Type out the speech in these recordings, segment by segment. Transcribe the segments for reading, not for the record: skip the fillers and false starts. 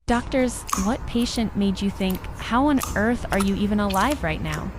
Doctors, what patient made you think, how on earth are you even alive right now?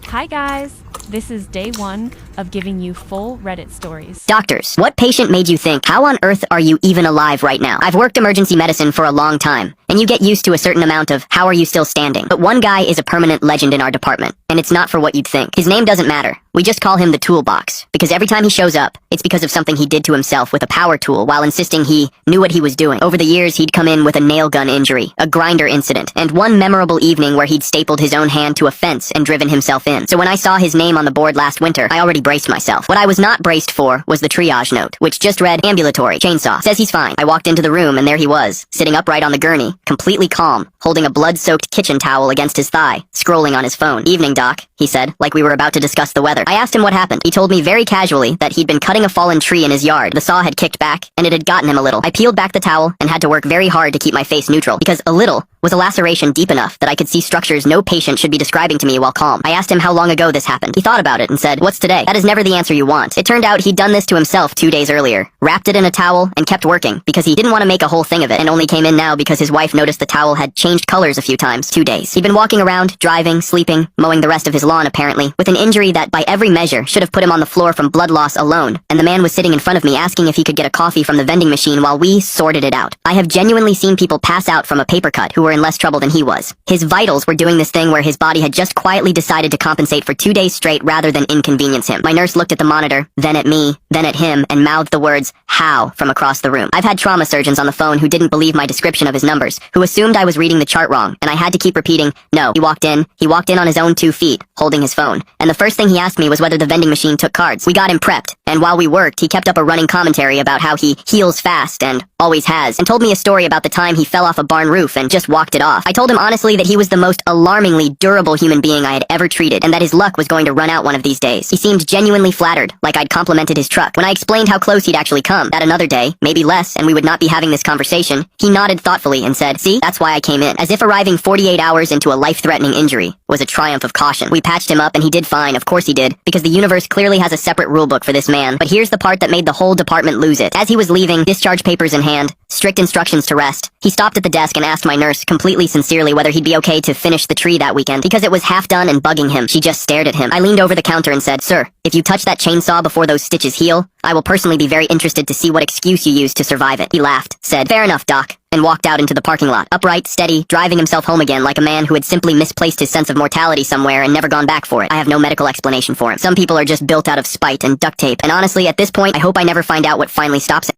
Hi guys, this is day 1 of giving you full Reddit stories. Doctors, what patient made you think, how on earth are you even alive right now? I've worked emergency medicine for a long time, and you get used to a certain amount of, how are you still standing? But one guy is a permanent legend in our department, and it's not for what you'd think. His name doesn't matter. We just call him the toolbox, because every time he shows up, it's because of something he did to himself with a power tool while insisting he knew what he was doing. Over the years, he'd come in with a nail gun injury, a grinder incident, and one memorable evening where he'd stapled his own hand to a fence and driven himself in. So when I saw his name on the board last winter, I already braced myself. What I was not braced for was the triage note, which just read, ambulatory, chainsaw, says he's fine. I walked into the room and there he was, sitting upright on the gurney, completely calm, holding a blood-soaked kitchen towel against his thigh, scrolling on his phone. Evening, doc, he said, like we were about to discuss the weather. I asked him what happened. He told me very casually that he'd been cutting a fallen tree in his yard. The saw had kicked back, and it had gotten him a little. I peeled back the towel and had to work very hard to keep my face neutral, because a little was a laceration deep enough that I could see structures no patient should be describing to me while calm. I asked him how long ago this happened. He thought about it and said, "What's today?" That is never the answer you want. It turned out he'd done this to himself 2 days earlier, wrapped it in a towel, and kept working, because he didn't want to make a whole thing of it, and only came in now because his wife noticed the towel had changed colors a few times. 2 days. He'd been walking around, driving, sleeping, mowing the rest of his lawn apparently, with an injury that by every measure should have put him on the floor from blood loss alone, and the man was sitting in front of me asking if he could get a coffee from the vending machine while we sorted it out. I have genuinely seen people pass out from a paper cut who were in less trouble than he was. His vitals were doing this thing where his body had just quietly decided to compensate for 2 days straight rather than inconvenience him. My nurse looked at the monitor, then at me, then at him, and mouthed the words, "How?" from across the room. I've had trauma surgeons on the phone who didn't believe my description of his numbers, who assumed I was reading the chart wrong, and I had to keep repeating, "No, he walked in on his own 2 feet, holding his phone." And the first thing he asked me was whether the vending machine took cards. We got him prepped, and while we worked, he kept up a running commentary about how he heals fast and always has, and told me a story about the time he fell off a barn roof and just walked it off. I told him honestly that he was the most alarmingly durable human being I had ever treated, and that his luck was going to run out one of these days. He seemed genuinely flattered, like I'd complimented his truck. When I explained how close he'd actually come, that another day, maybe less, and we would not be having this conversation, he nodded thoughtfully and said, "See, that's why I came in," as if arriving 48 hours into a life-threatening injury was a triumph of caution. We patched him up and he did fine, of course he did, because the universe clearly has a separate rulebook for this man. But here's the part that made the whole department lose it. As he was leaving, discharge papers in hand, strict instructions to rest, he stopped at the desk and asked my nurse, completely sincerely, whether he'd be okay to finish the tree that weekend, because it was half done and bugging him. She just stared at him. I leaned over the counter and said, "Sir, if you touch that chainsaw before those stitches heal, I will personally be very interested to see what excuse you use to survive it." He laughed, said, "Fair enough, doc," and walked out into the parking lot, upright, steady, driving himself home again like a man who had simply misplaced his sense of mortality somewhere and never gone back for it. I have no medical explanation for him. Some people are just built out of spite and duct tape, and honestly, at this point, I hope I never find out what finally stops him.